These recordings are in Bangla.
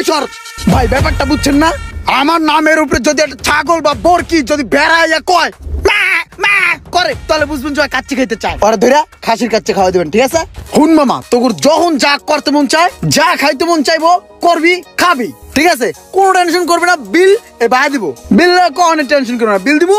সর ভাই, ব্যাপারটা বুঝছেন না? আমার নামের উপরে যদি একটা ছাগল বা বরকি যদি বেড়াইয়া কয় করে, তাহলে বুঝবেন যে কাচ্চি খাইতে চায়। ওরা ধরে খাসির কাচ্চি খাওয়া দেবেন, ঠিক আছে? হুন মামা, তোর যখন যা করতে মন চায়, যা খাইতে মন চাইবো করবি, খাবি, ঠিক আছে? কোনো টেনশন করবি না। বিল এই ভাই দিব, বিল কোনো টেনশন করবি না, বিল দিব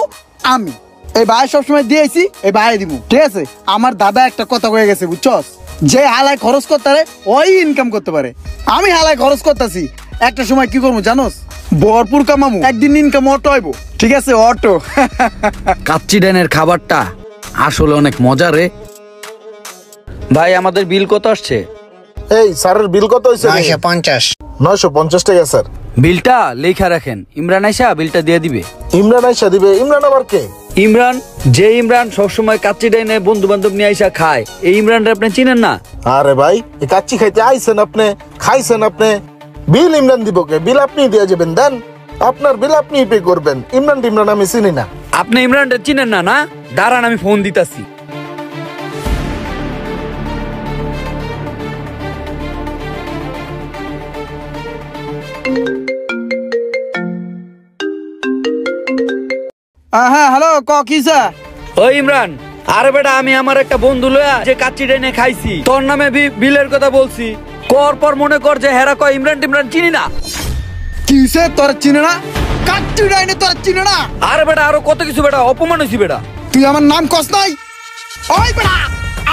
আমি। এই ভাই সবসময় দিয়েছি, এই ভাই দিব, ঠিক আছে? আমার দাদা একটা কথা কয়ে গেছে, বুঝছস? যে হালায় খরচ করতে পারে ওই ইনকাম করতে পারে। আমি হালায় খরচ করতেছি, একটা সময় কি করবো জানোস? ভরপুর কামামু, একদিন ইনকাম অটো হইব, ঠিক আছে? অটো। কাচ্চি ডাইনের খাবারটা আসলে অনেক মজা রে ভাই। আমাদের বিল কত আসছে? এই স্যারের বিল কত হয়েছে? 950। 950 টাকা স্যার। বিলটা লেখা রাখেন, ইমরান আইসা বিলটা দিয়ে দিবে। ইমরান আইসা দিবে? ইমরান আবার কে? ইমরান, যে ইমরান সবসময় কাচ্চি ডাইনে বন্ধু বান্ধব নিয়ে আইসা খায়, এই ইমরানটা আপনি চিনেন না? আরে ভাই, এই কাচ্চি খাইতে আইছেন আপনি, খাইছেন আপনি, বিল ইমরান দিব কে? বিল আপনি দিয়ে যাবেন, দেন আপনার বিল আপনি পে করবেন। ইমরান আমি চিনি না। আপনি ইমরানটা চিনেন না? না দাঁড়ান, আমি ফোন দিতাছি। হ্যাঁ হ্যালো, কিসা? ওই ইমরান, আরে বেটা, আমি আমার একটা বন্ধু লয়া যে কাচ্চি ডাইনে খাইছি, তোর নামে বিলের কথা বলছি। কর পর মনে কর যে হেরা কয় ইমরান টিমরান চিনি না। কিসে তোর চিনে না? কাচ্চি ডাইনে তোর চিনে না? আরে বেটা, আরো কত কিছু বেটা, অপমান হইছি বেটা। তুই আমার নাম কস নাই? ওই বেটা,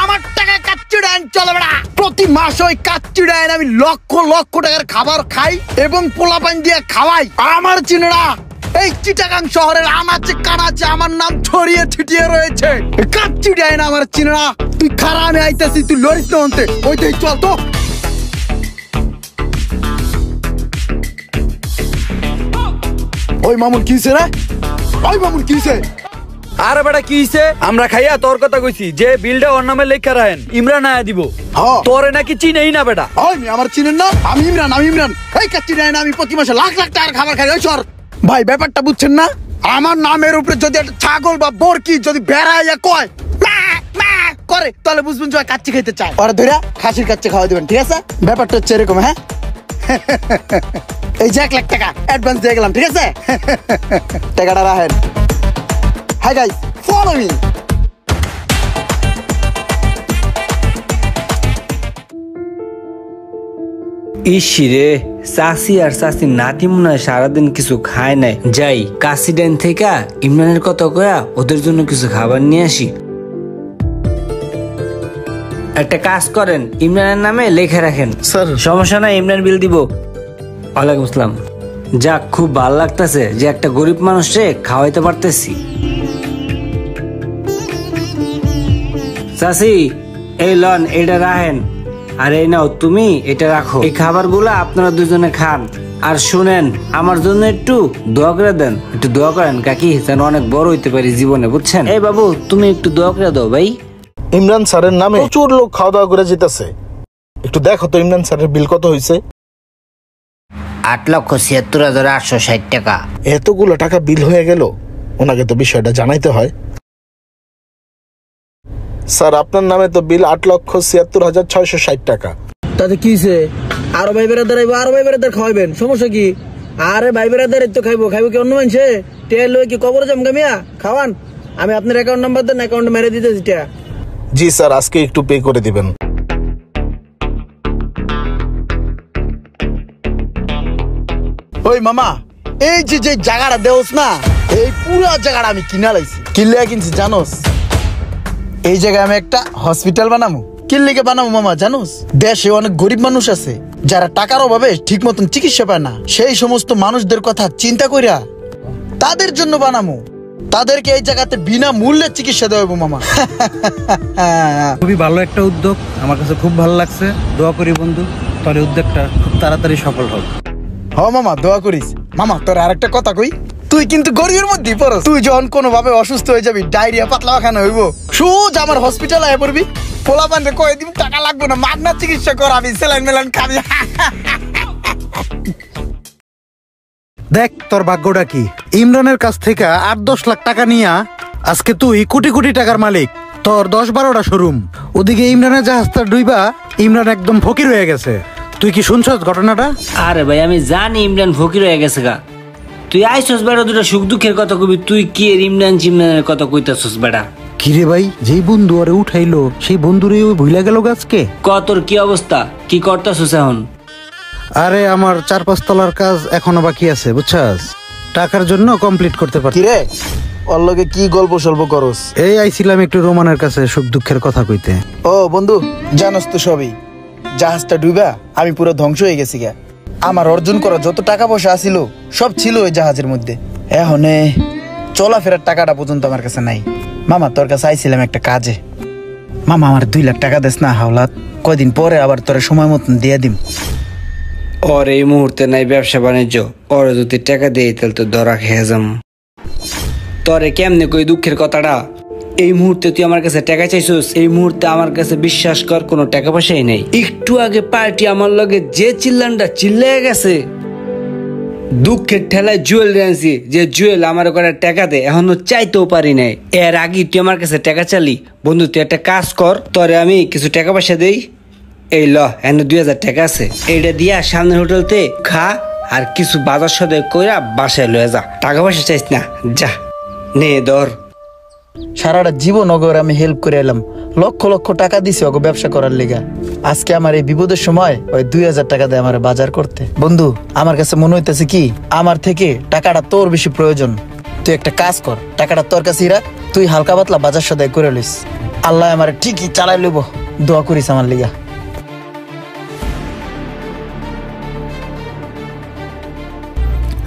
আমার টাকায় কাচ্চি ডাইন চলে বেটা। প্রতি মাস ওই কাচ্চি ডাইন আমি লক্ষ লক্ষ টাকার খাবার খাই এবং পোলাপান দিয়ে খাওয়াই। আমার চিনে না? এই চিটাগাং শহরের আনাচে কানাচে আমার নাম ছড়িয়ে ছিটিয়ে রয়েছে। কাচ্চি ডাইন আমার চিনে না? তুই খারা, আমি আইতাছি, তুই লড়িস না অন্তে। ওইটাই চল তো। ওই মামুন কিসে রে? ওই মামুন কিসে? আরে বেটা কি হইছে? আমরা খাইয়া তোর কথা কইছি যে বিলটা ওর নামে লেখা রাখেন, ইমরান আয়া দিব। তোরে নাকি চিনেই না বেটা। ওই আমার চিনেন না? আমি ইমরান, আমি ইমরান। এই কাচ্চি ডাইন আমি প্রতি মাসে লাখ লাখ টাকার খাবার খাই। ওই সর ভাই, ব্যাপারটা বুঝছেন না? আমার নামের উপরে যদি একটা ছাগল বা বরকি যদি বেড়াইয়া কয় করে, তাহলে বুঝবেন যে কাচ্চি খাইতে চায়। ওরা ধরে খাসির কাচ্চি খাওয়া দেবেন, ঠিক আছে? ব্যাপারটা হচ্ছে এরকম। হ্যাঁ, এই যে 1 লাখ টাকা অ্যাডভান্স দিয়ে গেলাম, ঠিক আছে? টাকাটা রাখেন। Hi guys, follow me. ইসিরে, চাষি আর চাষির নাতি মনে হয় সারাদিন কিছু খায় নাই। যাই কাশি ডাইন থেকে ইমরানের কথা কয়া ওদের জন্য কিছু খাবার নিয়ে আসি। একটা কাজ করেন, ইমরানের নামে লেখা রাখেন। স্যার সমস্যা নাই, ইমরান বিল দিব। ওয়ালাইকুম আসসালাম। যাক, খুব ভালো লাগতেছে যে একটা গরিব মানুষে খাওয়াইতে পারতেছি। চাষি, এই লন, এটা রাখেন। আর এই নাও, তুমি এটা রাখো। এই খাবারগুলো আপনারা দুজনে খান। আর শুনেন, আমার জন্য একটু দোয়া করে দেন। একটু দোয়া করেন কাকি, যেন অনেক বড় হইতে পারি জীবনে, বুঝছেন? এই বাবু, তুমি একটু দোয়া করে দাও ভাই। ইমরান স্যারের নামে প্রচুর লোক খাওয়া দাওয়া করে যেতেছে। একটু দেখো তো ইমরান স্যারের বিল কত হয়েছে? 8,76,860 টাকা। এতগুলো টাকা বিল হয়ে গেল, ওনাকে তো বিষয়টা জানাইতে হয়। স্যার, আপনার নামে তো বিল 8,76,660 টাকা। তাতে কিছে? আরো ভাই বেড়াদার আইবো, আরো ভাই বেড়াদার খাওয়াইবেন, সমস্যা কি? আরে ভাই বেড়াদার তো খাইবো কি অন্য মানুষে? টেল লই কি কবরে জমগা মিয়া খাওয়ান? আমি আপনার অ্যাকাউন্ট নাম্বার দেন, অ্যাকাউন্টে মেরে দিতেছি টা। জি স্যার, আজকে একটু পে করে দিবেন। ওই মামা, এই যে জায়গাটা দেওস না, এই পুরো জায়গাটা আমি কিনা লাইছি। কিনলে কিনছি জানোস? এই জায়গায় আমি একটা হসপিটাল বানাবো। কিনলেকে বানাবো মামা জানোস? দেশে অনেক গরিব মানুষ আছে যারা টাকার অভাবে ঠিক মতন চিকিৎসা পায় না। সেই সমস্ত মানুষদের কথা চিন্তা কইরা তাদের জন্য বানাবো। তাদেরকে এই জায়গাতে বিনা মূল্যে চিকিৎসা দেওয়াবো মামা। খুবই ভালো একটা উদ্যোগ, আমার কাছে খুব ভালো লাগছে। দোয়া করি বন্ধু, তোর উদ্যোগটা খুব তাড়াতাড়ি সফল হবে। হ মামা, দোয়া করিস। মামা, তোর আরেকটা কথা কই, তুই কিন্তু গরিবের মধ্যেই পড়স। তুই যখন কোনো ভাবে অসুস্থ হয়ে যাবি, ডায়রিয়া পাতলা পাখানা হইব, সোজা আমার হসপিটালে আয় পড়বি। পোলাপান রে কয়ে দিবি টাকা লাগবে না, মাগনা চিকিৎসা করাবি, স্যালাইন মেলাইন খাবি। দেখ তোর ভাগ্যটা কি, ইমরানের কাছ থেকে 8-10 লাখ টাকা নিয়া আজকে তুই কোটি কোটি টাকার মালিক। তোর 10-12টা শোরুম। ওদিকে ইমরানের জাহাজটা ডুইবা, ইমরান একদম ফকির হয়ে গেছে। তুই কি শুনছস ঘটনাটা? আরে ভাই আমি জানি ইমরান ফকির হয়ে গেছে গা। তুই আইসস বেড়া, দুটা সুখ দুঃখের কথা কবি, তুই কি এর ইমরান চিমরানের কথা কইতাছস বেড়া? কিরে ভাই, যেই বন্ধু আরে উঠাইলো সেই বন্ধুরে ও ভুইলা গেল গাছকে। তোর কি অবস্থা, কি করতাছস এখন? আরে আমার 4-5 তলার কাজ এখনো বাকি আছে বুঝছস, টাকার জন্য কমপ্লিট করতে পারছি। কিরে ওর লগে কি গল্প সল্প করস? এই আইছিলাম একটু রোমানের কাছে সুখ দুঃখের কথা কইতে। ও বন্ধু, জানোস তো সবই, জাহাজটা ডুবা আমি পুরো ধ্বংস হয়ে গেছি গা। আমার অর্জন করা যত টাকা পয়সা আছিল সব ছিল ওই জাহাজের মধ্যে। এখন চলাফেরার টাকাটা পর্যন্ত আমার কাছে নাই। মামা তোর কাছে আইছিলাম একটা কাজে। মামা আমার 2 লাখ টাকা দেস না হাওলাত, কয়দিন পরে আবার তোর সময় মতন দিয়ে দিম। ওর এই মুহূর্তে নাই ব্যবসা বাণিজ্য, ওর যদি টাকা দিয়ে তাহলে তো ধরা খেয়ে যাম। তোরে কেমনে কই দুঃখের কথাটা? এই মুহূর্তে তুই আমার কাছে টাকা চাইছিস, এই মুহূর্তে আমার কাছে বিশ্বাস কর কোনো টাকা পয়সাই নেই। একটু আগে পার্টি আমার লগে যে চিল্লানটা চিল্লাই গেছে, দুঃখের ঠেলায় জুয়েল আনছি, যে জুয়েল আমার করে টাকা দে, এখনো চাইতেও পারি নাই। এর আগে তুই আমার কাছে টাকা চালি। বন্ধু তুই একটা কাজ কর, তোরে আমি কিছু টাকা পয়সা দেই। এই ল, এনে 2000 টাকা আছে, এইটা দিয়া সামনের হোটেলতে খা আর কিছু বাজার সদাই কইরা বাসায় লয়ে যা। টাকা পয়সা চাইস না, যা নে ধর। সারাটা জীবন ওগর আমি হেল্প করে এলাম, লক্ষ লক্ষ টাকা দিছি ওকে ব্যবসা করার লিগা। আজকে আমার এই বিপদের সময় ওই 2000 টাকা দেয় আমার বাজার করতে। বন্ধু আমার কাছে মনে হইতেছে কি আমার থেকে টাকাটা তোর বেশি প্রয়োজন। তুই একটা কাজ কর, টাকাটা তোর কাছেই রাখ, তুই হালকা পাতলা বাজার সদাই করে লিস। আল্লাহ আমার ঠিকই চালাই লইব, দোয়া করিস আমার লিগা।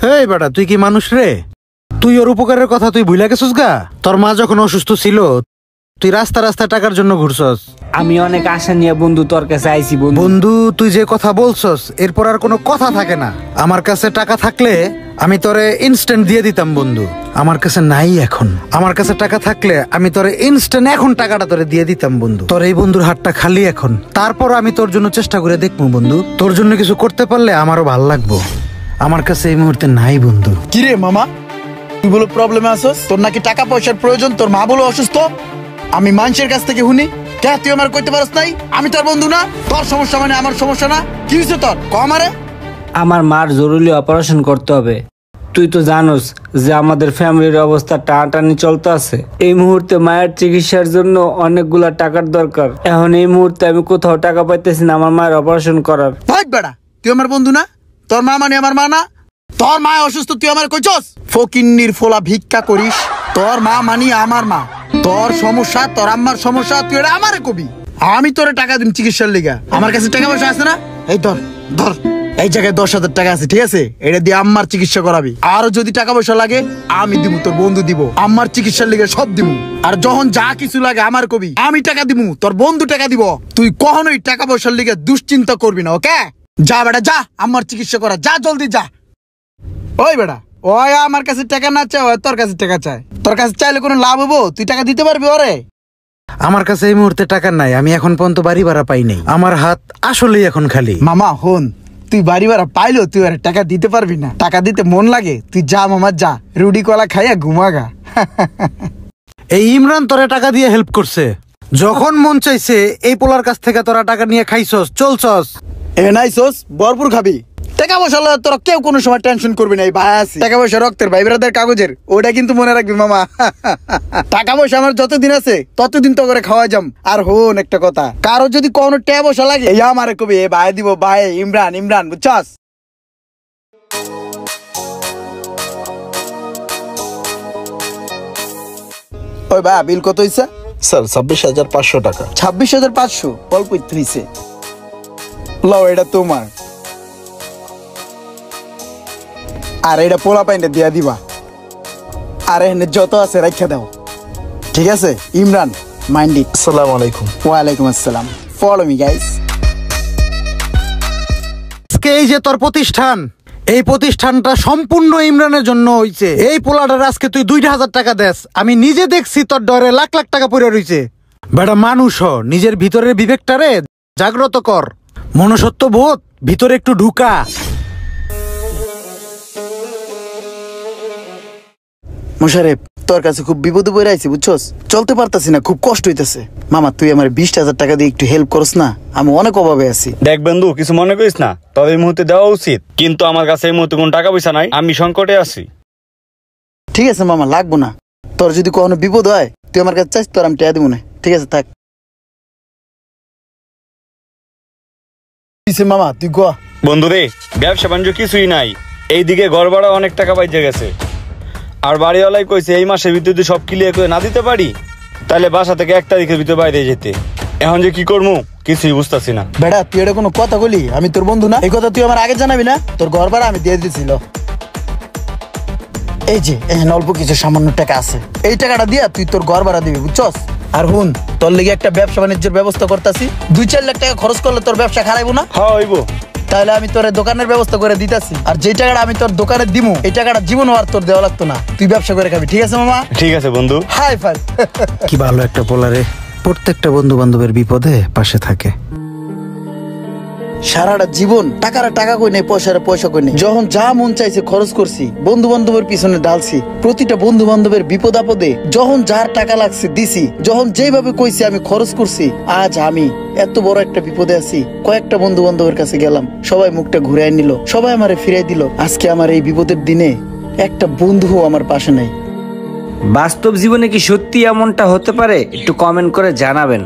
হেই বেটা, তুই কি মানুষ রে? তুই ওর উপকারের কথা তুই ভুলে গেছিস গা? তোর মা যখন অসুস্থ ছিল তুই রাস্তা রাস্তায় টাকার জন্য ঘুরছস। আমি অনেক আশা নিয়ে বন্ধু তোর কাছে আইছি। বন্ধু তুই যে কথা বলছস এরপর আর কোনো কথা থাকে না। আমার কাছে টাকা থাকলে আমি তোরে ইনস্ট্যান্ট দিয়ে দিতাম বন্ধু, আমার কাছে নাই এখন। আমার কাছে টাকা থাকলে আমি তোরে ইনস্ট্যান্ট এখন টাকাটা তোরে দিয়ে দিতাম বন্ধু। তোর এই বন্ধুর হাতটা খালি এখন, তারপর আমি তোর জন্য চেষ্টা করে দেখবো বন্ধু। তোর জন্য কিছু করতে পারলে আমারও ভাল লাগবো। আমার কাছে এই মুহূর্তে নাই বন্ধু। কিরে মামা, তুই বলো প্রবলেমে আসস, তোর নাকি টাকা পয়সার প্রয়োজন, তোর মা বলো অসুস্থ। আমি মানুষের কাছ থেকে শুনি, কে তুই আমার কইতে পারস নাই আমি তোর বন্ধু না? তোর সমস্যা মানে আমার সমস্যা না? কি হয়েছে তোর কমারে? আমার মার জরুরি অপারেশন করতে হবে। তুই তো জানোস যে আমাদের ফ্যামিলির অবস্থা টানাটানি চলতে আছে। এই মুহূর্তে মায়ের চিকিৎসার জন্য অনেকগুলা টাকার দরকার। এখন এই মুহূর্তে আমি কোথাও টাকা পাইতেছি না আমার মায়ের অপারেশন করার। ভাই বেড়া, তুই আমার বন্ধু না? তোর মা মানে আমার মা না? তোর মা অসুস্থ তুই আমার কইছস? ফকিন্নির ফোলা ভিক্ষা করিস। তোর মা মানি আমার মা, তোর সমস্যা তোর আম্মার সমস্যা, তুই এটা আমারে কবি। আমি তোরে টাকা দিন চিকিৎসার লিগা, আমার কাছে টাকা পয়সা আছে না? এই ধর ধর, এই জায়গায় 10,000 টাকা আছে, ঠিক আছে? এটা দিয়ে আম্মার চিকিৎসা করাবি। আরো যদি টাকা পয়সা লাগে আমি দিব, তোর বন্ধু দিব, আম্মার চিকিৎসার লিগে সব দিব। আর যখন যা কিছু লাগে আমার কবি, আমি টাকা দিব, তোর বন্ধু টাকা দিব। তুই কখনোই টাকা পয়সার লিগে দুশ্চিন্তা করবি না, ওকে? যা বেটা যা, আমার চিকিৎসা করা, যা জলদি যা। ওই বেটা, ওই আমার কাছে টাকা না চায়, ওই তোর কাছে টাকা চায়। তোর কাছে চাইলে কোনো লাভ হবো? তুই টাকা দিতে পারবি ওরে? আমার কাছে এই মুহূর্তে টাকা নাই, আমি এখন পর্যন্ত বাড়ি ভাড়া পাই নাই, আমার হাত আসলেই এখন খালি। মামা হন, তুই বাড়ি ভাড়া পাইলেও তুই আর টাকা দিতে পারবি না। টাকা দিতে মন লাগে, তুই যা মামা যা, রুটি কলা খাইয়া ঘুমাগা। এই ইমরান তোরে টাকা দিয়ে হেল্প করছে, যখন মন চাইছে এই পোলার কাছ থেকে তোরা টাকা নিয়ে খাইছস, চলছস। এ নাইছস, ভরপুর খাবি। টাকা পয়সা লয় তোরা কেউ কোনো সময় টেনশন করবি না। এই ভাই আছে, টাকা পয়সা রক্তের ভাই ব্রাদার কাগজের, ওটা কিন্তু মনে রাখবি মামা। টাকা পয়সা আমার যতদিন আছে ততদিন তো করে খাওয়া যাম। আর হন একটা কথা, কারো যদি কোনো টাকা পয়সা লাগে এই আমারে কবি, এ ভাই দিব, ভাই ইমরান ইমরান, বুঝছস? ওই ভাই বিল কত হইছে? স্যার 26,500 টাকা। 26,500? অল্প একটু হইছে। লও এটা তোমার, আর এটা পোলা পাইন্ডে দিয়া দিবা। আর এখানে যত আছে রাখা দাও, ঠিক আছে? Imran mind it. আসসালামু আলাইকুম। ওয়ালাইকুম আসসালাম। Follow me guys. আজকে এই যে তোর প্রতিষ্ঠান, এই প্রতিষ্ঠানটা সম্পূর্ণ ইমরানের জন্য হইছে। এই পোলাটার আজকে তুই 2,000 টাকা দেস, আমি নিজে দেখছি তোর ডরে লাখ লাখ টাকা পড়ে রইছে। বেটা মানুষ হ, নিজের ভিতরের বিবেকটারে জাগ্রত কর, মনুষ্যত্ব বোধ ভিতরে একটু ঢুকা। মোশারেফ তোর কাছে খুব বিপদে পড়ে আইছি বুঝছস, চলতে পারতাছি না, খুব কষ্ট হইতাছে। মামা তুই আমার 20,000 টাকা দিয়ে একটু হেল্প করস না, আমি অনেক অভাবে আছি। দেখ বন্ধু, কিছু মনে করিস না, তবে এই মুহূর্তে দেওয়া উচিত, কিন্তু আমার কাছে এই মুহূর্তে কোনো টাকা পয়সা নাই, আমি সংকটে আছি। ঠিক আছে মামা, লাগবো না। তোর যদি কোনো বিপদ হয় তুই আমার কাছে চাইস, তোর আমি টাকা দিব না। ঠিক আছে থাক। মামা তুই গোয়া। বন্ধু রে, ব্যবসা বাণিজ্য কিছুই নাই, এইদিকে ঘর ভাড়া অনেক টাকা বাইজে গেছে, আর বাড়িওয়ালাই কইছে এই মাসের ভিতরে যদি সব ক্লিয়ার করে না দিতে পারি তাহলে বাসা থেকে 1 তারিখের ভিতরে বাইরে যেতে। এখন যে কি করবো কিছুই বুঝতেছি না। বেটা তুই এটা কোনো কথা বলি? আমি তোর বন্ধু না? এই কথা তুই আমার আগে জানাবি না? তোর ঘর ভাড়া আমি দিয়ে দিয়েছিল। এই যে অল্প কিছু সামান্য টাকা আছে, এই টাকাটা দিয়া তুই তোর ঘর ভাড়া দিবি বুঝছস। আর হুন, তোর লেগে একটা ব্যবসা বাণিজ্যের ব্যবস্থা করতেছি, 2-4 লাখ টাকা খরচ করলে তোর ব্যবসা খারাইবো না? হ্যাঁ হইব। তাহলে আমি তোর দোকানের ব্যবস্থা করে দিতেছি, আর যে টাকাটা আমি তোর দোকানে দিমু এই টাকাটা জীবনও আর তোর দেওয়া লাগতো না, তুই ব্যবসা করে খাবি। ঠিক আছে মামা? ঠিক আছে বন্ধু। High five. কি ভালো একটা পোলারে, প্রত্যেকটা বন্ধু বান্ধবের বিপদে পাশে থাকে। সারাটা জীবন টাকারা টাকা কই নেই, পয়সারা পয়সা কই নেই, যখন যা মন চাইছে খরচ করছি, বন্ধু বান্ধবের পিছনে ডালছি, প্রতিটা বন্ধু বান্ধবের বিপদ আপদে যখন যার টাকা লাগছে দিছি, যখন যেভাবে কইছি আমি খরচ করছি। আজ আমি এত বড় একটা বিপদে আছি, কয়েকটা বন্ধু বান্ধবের কাছে গেলাম, সবাই মুখটা ঘুরাই নিল, সবাই আমারে ফিরাই দিল। আজকে আমার এই বিপদের দিনে একটা বন্ধুও আমার পাশে নাই। বাস্তব জীবনে কি সত্যি এমনটা হতে পারে? একটু কমেন্ট করে জানাবেন।